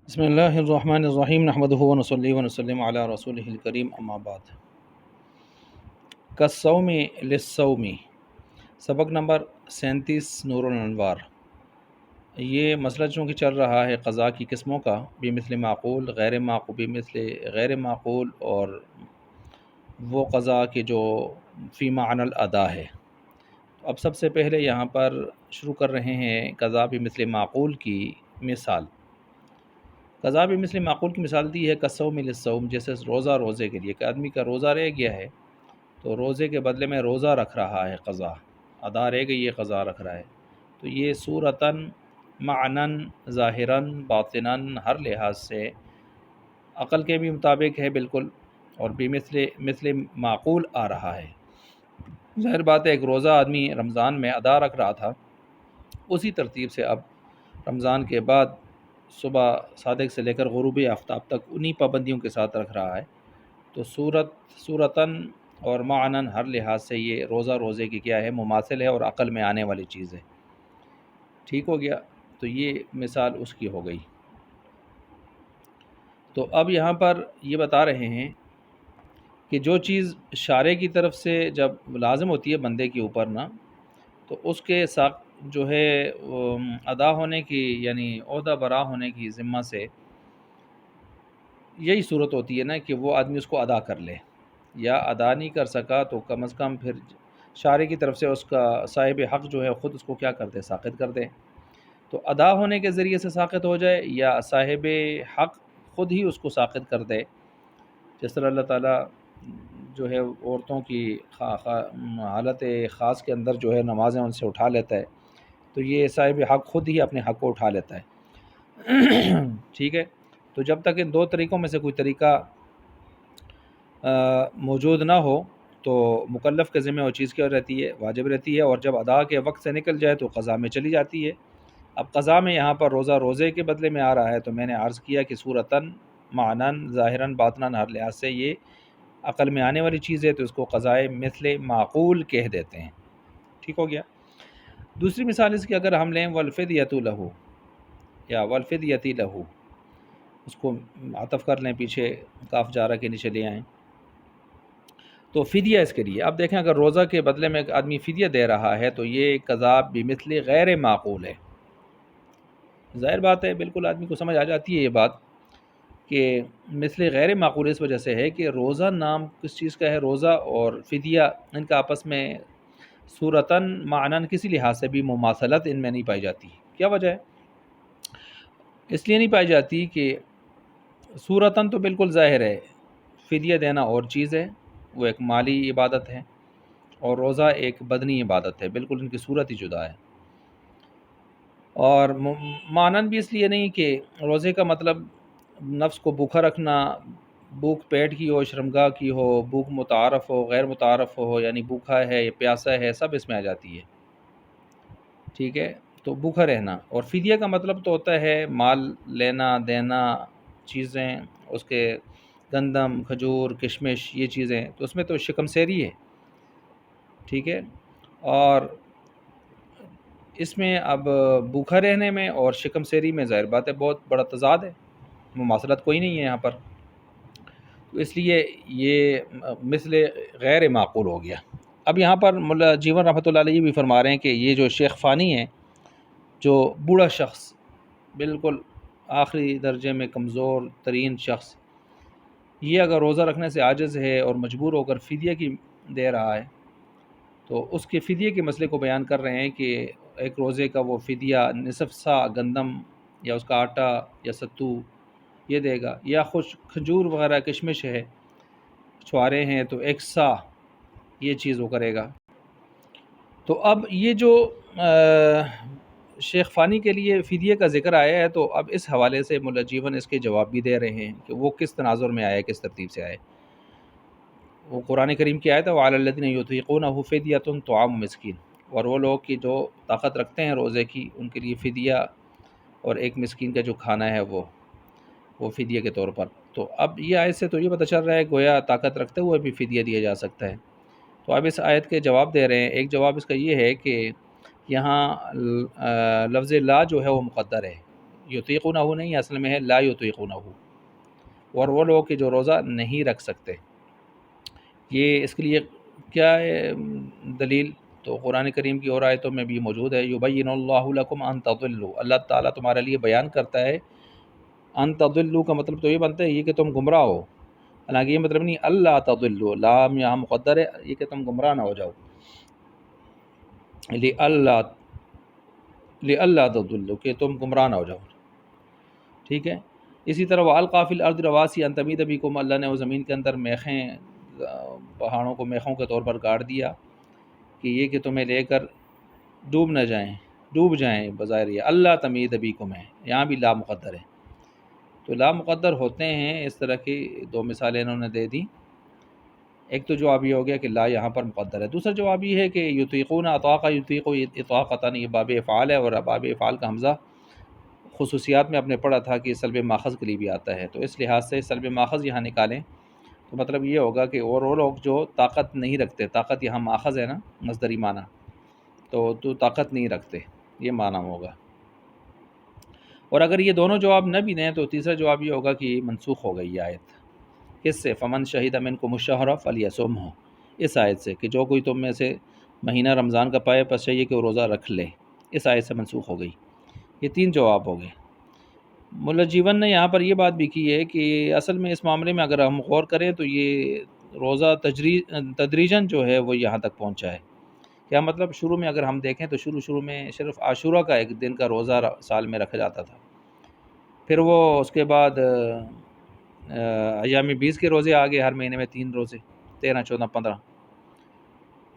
بسم اللہ الرحمن الرحیم نحمدہ ونصلی ونسلم علی رسولہ الکریم اما بعد کالصوم للصوم سبق نمبر 37 نور الانوار۔ یہ مسئلہ چونکہ چل رہا ہے قضاء کی قسموں کا، بمثل معقول، غیر معقول، بمثل غیر معقول، اور وہ قضاء کے جو فی معنی الادا ہے۔ اب سب سے پہلے یہاں پر شروع کر رہے ہیں قضاء بمثل معقول کی مثال۔ قضاء بمثل معقول کی مثال دی ہے کالصوم للصوم، جیسے روزے کے لیے کہ آدمی کا روزہ رہ گیا ہے تو روزے کے بدلے میں روزہ رکھ رہا ہے، قضاء ادا رہ گئی ہے، قضاء رکھ رہا ہے، تو یہ صورتاً، معناً، ظاہراً، باطناً، ہر لحاظ سے عقل کے بھی مطابق ہے بالکل، اور مثل معقول آ رہا ہے۔ ظاہر بات ہے ایک روزہ آدمی رمضان میں ادا رکھ رہا تھا، اسی ترتیب سے اب رمضان کے بعد صبح صادق سے لے کر غروب آفتاب تک انہی پابندیوں کے ساتھ رکھ رہا ہے، تو صورتاً اور معناً ہر لحاظ سے یہ روزے کی کیا ہے، مماثل ہے اور عقل میں آنے والی چیز ہے۔ ٹھیک ہو گیا، تو یہ مثال اس کی ہو گئی۔ تو اب یہاں پر یہ بتا رہے ہیں کہ جو چیز شارع کی طرف سے جب لازم ہوتی ہے بندے کے اوپر نا، تو اس کے ساتھ جو ہے ادا ہونے کی، یعنی عہدہ برا ہونے کی ذمہ سے یہی صورت ہوتی ہے نا کہ وہ آدمی اس کو ادا کر لے، یا ادا نہیں کر سکا تو کم از کم پھر شارع کی طرف سے اس کا صاحب حق جو ہے خود اس کو کیا کر دے، ساقط کر دے، تو ادا ہونے کے ذریعے سے ساقط ہو جائے، یا صاحب حق خود ہی اس کو ساقط کر دے، جس طرح اللہ تعالیٰ جو ہے عورتوں کی حالت خاص کے اندر جو ہے نمازیں ان سے اٹھا لیتا ہے، تو یہ صاحب حق خود ہی اپنے حق کو اٹھا لیتا ہے۔ ٹھیک ہے، تو جب تک ان دو طریقوں میں سے کوئی طریقہ موجود نہ ہو تو مکلف کے ذمہ وہ چیز کیا رہتی ہے، واجب رہتی ہے، اور جب ادا کے وقت سے نکل جائے تو قضا میں چلی جاتی ہے۔ اب قضا میں یہاں پر روزے کے بدلے میں آ رہا ہے، تو میں نے عرض کیا کہ صورتاً، معناً، ظاہراً، باطناً ہر لحاظ سے یہ عقل میں آنے والی چیز ہے، تو اس کو قضائے مثل معقول کہہ دیتے ہیں۔ ٹھیک ہو گیا۔ دوسری مثال اس کی اگر ہم لیں والفدیۃ لہ، یا والفدیۃ لہ، اس کو عطف کر لیں، پیچھے کاف جارہ کے نیچے لے آئیں، تو فدیہ اس کے لیے۔ اب دیکھیں اگر روزہ کے بدلے میں ایک آدمی فدیہ دے رہا ہے تو یہ قضاء بمثل غیر معقول ہے۔ ظاہر بات ہے بالکل آدمی کو سمجھ آ جاتی ہے یہ بات کہ مثل غیر معقول اس وجہ سے ہے کہ روزہ نام کس چیز کا ہے، روزہ اور فدیہ ان کا آپس میں صورتاً، معناً کسی لحاظ سے بھی مماثلت ان میں نہیں پائی جاتی۔ کیا وجہ ہے؟ اس لیے نہیں پائی جاتی کہ صورتاً تو بالکل ظاہر ہے فدیہ دینا اور چیز ہے، وہ ایک مالی عبادت ہے، اور روزہ ایک بدنی عبادت ہے، بالکل ان کی صورت ہی جدا ہے۔ اور معنن بھی اس لیے نہیں کہ روزے کا مطلب نفس کو بھوکا رکھنا، بھوک پیٹ کی ہو، شرمگاہ کی ہو، بھوک متعارف ہو، غیر متعارف ہو، یعنی بھوکا ہے یا پیاسا ہے، سب اس میں آ جاتی ہے۔ ٹھیک ہے، تو بھوکا رہنا، اور فدیہ کا مطلب تو ہوتا ہے مال لینا دینا، چیزیں، اس کے گندم، کھجور، کشمش، یہ چیزیں، تو اس میں تو شکم سیری ہے۔ ٹھیک ہے، اور اس میں اب بھوکا رہنے میں اور شکم سیری میں ظاہر بات ہے بہت بڑا تضاد ہے، مماثلت کوئی نہیں ہے یہاں پر، تو اس لیے یہ مثل غیر معقول ہو گیا۔ اب یہاں پر ملا جیون رحمۃ اللہ علیہ بھی فرما رہے ہیں کہ یہ جو شیخ فانی ہے، جو بوڑھا شخص، بالکل آخری درجے میں کمزور ترین شخص، یہ اگر روزہ رکھنے سے عاجز ہے اور مجبور ہو کر فدیہ کی دے رہا ہے، تو اس کے فدیے کے مسئلے کو بیان کر رہے ہیں کہ ایک روزے کا وہ فدیہ نصف سا گندم یا اس کا آٹا یا ستو یہ دے گا، یا کھجور وغیرہ کشمش ہے، چھوارے ہیں، تو ایک سا یہ چیز وہ کرے گا۔ تو اب یہ جو شیخ فانی کے لیے فدیے کا ذکر آیا ہے، تو اب اس حوالے سے ملا جیون اس کے جواب بھی دے رہے ہیں کہ وہ کس تناظر میں آیا، کس ترتیب سے آئے۔ وہ قرآن کریم کی آیت ہے وَعَلَى الَّذِينَ يُطِيقُونَهُ فِدْيَةٌ طَعَامُ مسکین، اور وہ لوگ کی جو طاقت رکھتے ہیں روزے کی، ان کے لیے فدیہ اور ایک مسکین کا جو کھانا ہے وہ فدیہ کے طور پر۔ تو اب یہ آیت سے تو یہ پتہ چل رہا ہے گویا طاقت رکھتے ہوئے بھی فدیہ دیا جا سکتا ہے۔ تو اب اس آیت کے جواب دے رہے ہیں۔ ایک جواب اس کا یہ ہے کہ یہاں لفظ لا جو ہے وہ مقدر ہے، یطیقونہ نہیں، اصل میں ہے لا یطیقونہ، اور وہ لوگ کہ جو روزہ نہیں رکھ سکتے۔ یہ اس کے لیے کیا ہے دلیل؟ تو قرآن کریم کی اور آیتوں میں بھی موجود ہے، یبین اللہ لکم ان تضلوا، اللہ تعالیٰ تمہارے لیے بیان کرتا ہے، ان تضلوا کا مطلب تو یہ بنتا ہے یہ کہ تم گمراہ ہو، حالانکہ یہ مطلب نہیں اللہ تضلوا، لام یہاں مقدر ہے، یہ کہ تم گمراہ نہ ہو جاؤ، لئلا تضلوا، کہ تم گمراہ نہ ہو جاؤ، ٹھیک ہے۔ اسی طرح وَأَلْقَىٰ فِي الْأَرْضِ رَوَاسِيَ أَن تَمِيدَ بِكُمْ، اللہ نے وہ زمین کے اندر میخیں، پہاڑوں کو میخوں کے طور پر گاڑ دیا کہ یہ کہ تمہیں لے کر ڈوب جائیں بظاہر، یہ اللہ تمید بکم ہے، یہاں بھی لا مقدر ہے۔ تو لا مقدر ہوتے ہیں اس طرح کی دو مثالیں انہوں نے دے دی، ایک تو جواب یہ ہو گیا کہ لا یہاں پر مقدر ہے، دوسرا جواب یہ ہے کہ یطیقون اطاق یطیق اطاقتاً، یہ باب افعال ہے، اور باب افعال کا حمزہ خصوصیات میں اپنے پڑھا تھا کہ سلب ماخذ کے لیے بھی آتا ہے، تو اس لحاظ سے سلب ماخذ یہاں نکالیں تو مطلب یہ ہوگا کہ اور وہ لوگ جو طاقت نہیں رکھتے، طاقت یہاں ماخذ ہے نا مصدری معنی، تو طاقت نہیں رکھتے، یہ معنی ہوگا۔ اور اگر یہ دونوں جواب نہ بھی دیں تو تیسرا جواب یہ ہوگا کہ منسوخ ہو گئی یہ آیت، کس سے؟ فمن شہید منکم الشہر فلیصمہ، اس آیت سے کہ جو کوئی تم میں سے مہینہ رمضان کا پائے پس چاہیے کہ وہ روزہ رکھ لے، اس آیت سے منسوخ ہو گئی۔ یہ تین جواب ہو گئے۔ ملا جیون نے یہاں پر یہ بات بھی کی ہے کہ اصل میں اس معاملے میں اگر ہم غور کریں تو یہ روزہ تدریجاً جو ہے وہ یہاں تک پہنچا ہے۔ کیا مطلب؟ شروع میں اگر ہم دیکھیں تو شروع میں صرف عاشورہ کا ایک دن کا روزہ سال میں رکھا جاتا تھا، پھر وہ اس کے بعد ایام 20 کے روزے آگے، ہر مہینے میں 3 روزے، 13 14 15،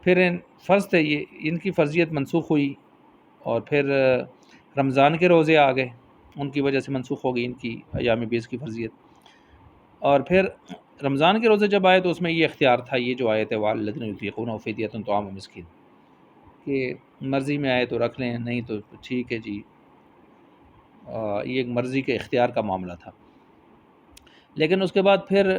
پھر فرض تھے یہ، ان کی فرضیت منسوخ ہوئی، اور پھر رمضان کے روزے آ گئے، ان کی وجہ سے منسوخ ہو گئی ان کی ایام 20 کی فرضیت، اور پھر رمضان کے روزے جب آئے تو اس میں یہ اختیار تھا، یہ جو آیت ہے وَالَّذِينَ يُطِيقُونَهُ فِدْيَةٌ طَعَامُ مِسْكِينٍ، کہ مرضی میں آئے تو رکھ لیں، نہیں تو ٹھیک ہے جی، یہ ایک مرضی کے اختیار کا معاملہ تھا۔ لیکن اس کے بعد پھر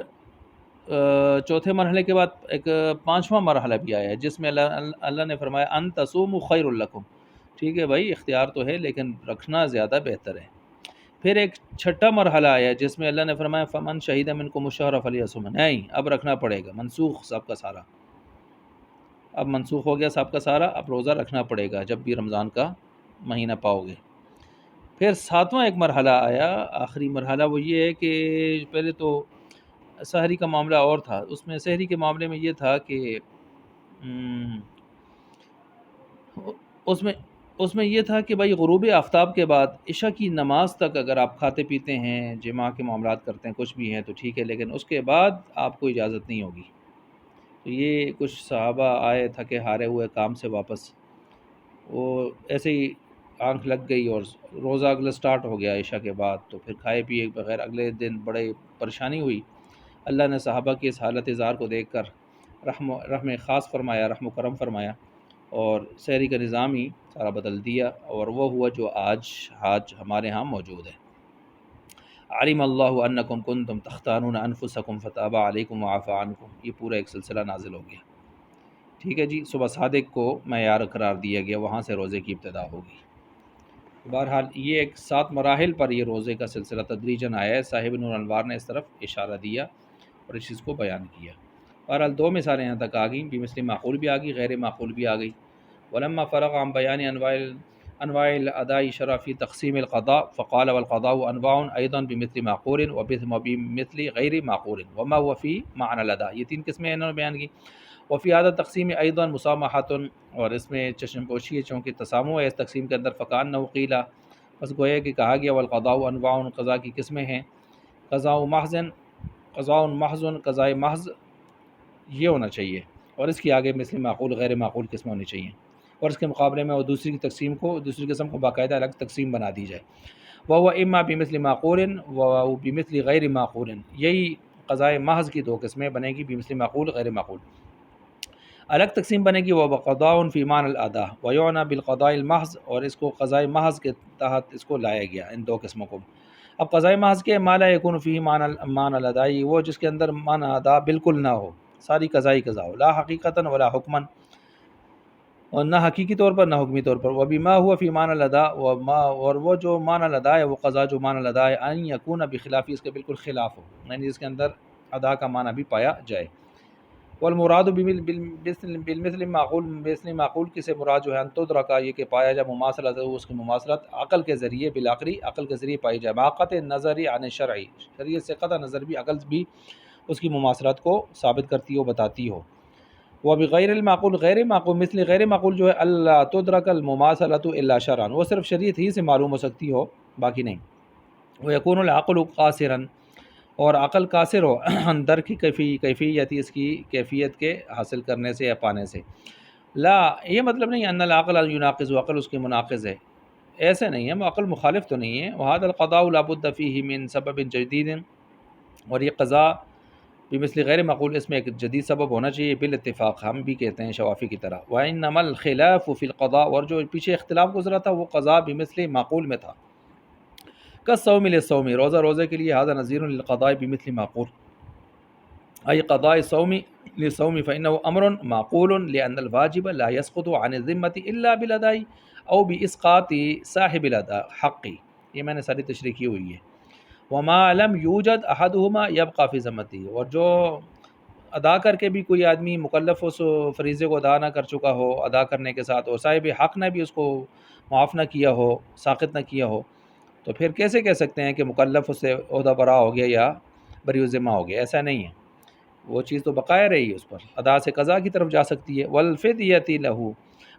چوتھے مرحلے کے بعد ایک پانچواں مرحلہ بھی آیا ہے جس میں اللہ نے فرمایا ان تصوموا خیر لکم، ٹھیک ہے بھائی اختیار تو ہے لیکن رکھنا زیادہ بہتر ہے۔ پھر ایک چھٹا مرحلہ آیا جس میں اللہ نے فرمایا فمن شہید منکم الشہر فلیصمہ، نہیں اب رکھنا پڑے گا، منسوخ سب کا سارا، اب منسوخ ہو گیا سب کا سارا، اب روزہ رکھنا پڑے گا جب بھی رمضان کا مہینہ پاؤ گے۔ پھر ساتواں ایک مرحلہ آیا، آخری مرحلہ، وہ یہ ہے کہ پہلے تو سحری کا معاملہ اور تھا، اس میں سحری کے معاملے میں یہ تھا کہ اس میں یہ تھا کہ بھائی غروب آفتاب کے بعد عشاء کی نماز تک اگر آپ کھاتے پیتے ہیں، جماع کے معاملات کرتے ہیں، کچھ بھی ہیں تو ٹھیک ہے، لیکن اس کے بعد آپ کو اجازت نہیں ہوگی۔ تو یہ کچھ صحابہ آئے تھکے ہارے ہوئے کام سے واپس، وہ ایسے ہی آنکھ لگ گئی اور روزہ اگلا سٹارٹ ہو گیا عشاء کے بعد، تو پھر کھائے پیے بغیر اگلے دن بڑے پریشانی ہوئی۔ اللہ نے صحابہ کی اس حالت اظہار کو دیکھ کر رحم خاص فرمایا، رحم و کرم فرمایا، اور سحری کا نظام ہی سارا بدل دیا، اور وہ ہوا جو آج ہمارے ہاں موجود ہے۔ علم اللہ انکم کنتم تختانون انفسکم فتاب علیکم وعفی عنکم، یہ پورا ایک سلسلہ نازل ہو گیا، ٹھیک ہے جی۔ صبح صادق کو معیار قرار دیا گیا، وہاں سے روزے کی ابتدا ہوگی۔ بہرحال یہ ایک 7 مراحل پر یہ روزے کا سلسلہ تدریجاً آیا ہے، صاحب نور انوار نے اس طرف اشارہ دیا اور اس چیز کو بیان کیا۔ بہرحال 2 مثالیں یہاں تک آ گئیں، بمثل معقول بھی آ گئی، غیر معقول بھی آ گئی۔ ولما فرغ عن بیان انواع الاداء شرع فی تقسیم القضاء فقال والقضاء انواع ایضا بمثل معقول وبمثل غیر معقول وما هو فی معنى الاداء، یہ 3 قسمیں انہوں نے بیان کی۔ وفی هذا تقسیم ایضا مسامحۃ، اور اس میں چشم پوشی ہے چونکہ تسامح ہے اس تقسیم کے اندر، فکانہ قیل، بس گویا کہ کہا گیا والقضاء انواع، قضاء کی قسمیں ہیں، قضاء محض، قضاء محض یہ ہونا چاہیے، اور اس کی آگے مثل معقول غیر معقول قسم ہونی چاہیے، اور اس کے مقابلے میں وہ دوسری قسم کو باقاعدہ الگ تقسیم بنا دی جائے۔ وہ اما بمثل معقول و بمثل غیر معقول، یہی قضاء محض کی 2 قسمیں بنے گی، بمثل معقول غیر معقول۔ الگ تقسیم بنے گی وہ قضاء فی معنی الاداء ویعنی بالقضاء المحض، اور اس کو قضاء محض کے تحت اس کو لایا گیا ان 2 قسموں کو۔ اب قضاء محض کے ما لا یکون فیہ معنی الاداء، وہ جس کے اندر معنی ادا بالکل نہ ہو، ساری قضاء ہو، لا حقیقتاً ولا حکماً، اور نہ حقیقی طور پر نہ حکمی طور پر. وبما ہوا فی معنی الادا، اور وہ جو معنی الادا ہے، وہ قضا جو معنی الادا ہے، ان یکون بخلافی، اس کے بالکل خلاف ہو، یعنی اس کے اندر ادا کا معنی بھی پایا جائے. والمراد بالمثل معقول، مثل معقول کی سے مراد جو ہے ان تدرکا، یہ کہ پایا جائے، مماثلت اس کی مماثلت عقل کے ذریعے، بالعقلی عقل کے ذریعے پائی جائے، مع قطع نظری عن شرعی، شریعت سے قطع نظر بھی عقل بھی اس کی مماثلت کو ثابت کرتی ہو، بتاتی ہو. وہ بغیر المعقول، غیر معقول، مثل غیر معقول جو ہے اللہ تدرک المماثلۃ الا شرعا، وہ صرف شریعت ہی سے معلوم ہو سکتی ہو، باقی نہیں. وہ یکون العقل قاصرا، اور عقل قاصر ہو اندر کی کیفیت، اس کی کیفیت کے حاصل کرنے سے یا پانے سے. لا، یہ مطلب نہیں ان العقل یناقض، عقل اس کے مناقض ہے، ایسے نہیں ہے، عقل مخالف تو نہیں ہے. وهذا القضاء لا بد فيه من سبب جدید، اور یہ قضا بمثل غیر معقول، اس میں ایک جدید سبب ہونا چاہیے، بالاتفاق، ہم بھی کہتے ہیں شوافی کی طرح. وانما الخلاف فی القضاء، اور جو پیچھے اختلاف گزرا تھا وہ قضا بمثل معقول میں تھا. کالصوم للصوم، روزہ روزے کے لیے، هذا نظیر للقضاء بمثل معقول، ای قضاء الصوم للصوم فانه امر معقول لان الواجب لا يسقط عن الذمه الا بالاداء او باسقاط صاحب الاداء حقی. یہ میں نے ساری تشریح کی ہوئی ہے. وما لم یوجد احدهما يبقى في ذمته، اور جو ادا کر کے بھی کوئی آدمی مکلف اس فریضے کو ادا نہ کر چکا ہو ادا کرنے کے ساتھ، اور صاحب حق نے بھی اس کو معاف نہ کیا ہو، ساقط نہ کیا ہو، تو پھر کیسے کہہ سکتے ہیں کہ مکلف اس سے عہدہ برا ہو گیا یا بری ذمہ ہو گیا؟ ایسا نہیں ہے، وہ چیز تو بقایا رہی ہے، اس پر ادا سے قضا کی طرف جا سکتی ہے. والفدیۃ لہو،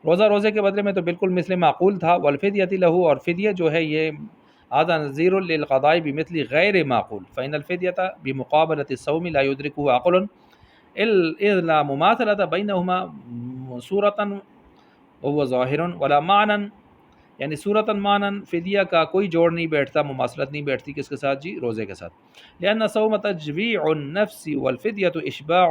روزہ روزے کے بدلے میں تو بالکل مثل معقول تھا. والفدیۃ لہو، اور فدیہ جو ہے یہ هذا نظیر للقضاء بمثل غیر معقول، فإن الفدیۃ بمقابلة الصوم لا يدركه عقل اذ لا مماثلة بینهما صورتا وهو ظاہر ولا معنی، یعنی صورتاً معناً فدیہ کا کوئی جوڑ نہیں بیٹھتا، مماثلت نہیں بیٹھتی کس کے ساتھ جی؟ روزے کے ساتھ. لأن الصوم تجویع النفس والفدیة اشباع،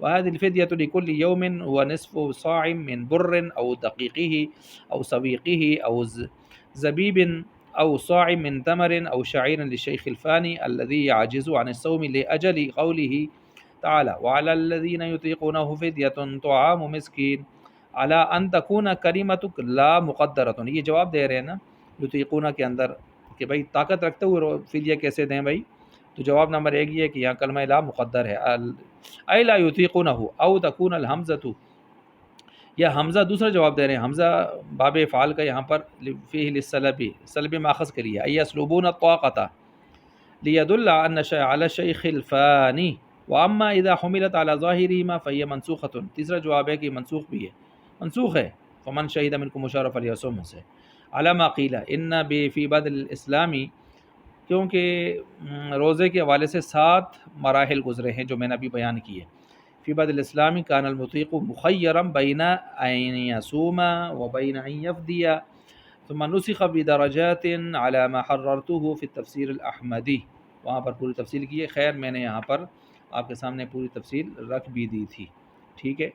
وهذه الفدیة لكل يوم هو نصف صاع من بر او دقیقه او سویقه او زبیب او صاع من تمر او شعير للشيخ الفاني الذي يعجز عن الصوم لأجل قوله تعالى وعلى الذين يطيقونه فدية طعام مسكين علی ان تکون کلمتک لا مقدرۃ. یہ جواب دے رہے ہیں نا یطیقون کے اندر کہ بھائی طاقت رکھتے ہوئے فدیہ کیسے دیں بھائی؟ تو جواب نمبر ایک یہ ہے کہ یہاں کلمہ لا مقدر ہے. ای لا یطیقونہ او تکون الحمزۃ، یا حمزہ دوسرا جواب دے رہے ہیں، حمزہ باب افعال کا یہاں پر فیہ للسلب، سلب ماخذ کے لیے، ای یسلبون الطاقۃ لیدل علی الشیخ الفانی، واما اذا حملت علی ظاہرہما فہی منسوخۃ. تیسرا جواب ہے کہ منسوخ بھی ہے، منسوخ ہے. فمن شہید منکم الشہر فلیصمہ سے علی ما قیل ان فی بدء الاسلامی، کیونکہ روزے کے حوالے سے 7 مراحل گزرے ہیں جو میں نے ابھی بیان کیے. فی بدء الاسلامی کان المطیق مخیرا بین ان یصوم و بین ان یفدی ثم نسخ بدرجات علی ما حررته فی التفسیر الاحمدی. وہاں پر پوری تفصیل کی ہے، خیر میں نے یہاں پر آپ کے سامنے پوری تفصیل رکھ بھی دی تھی، ٹھیک ہے.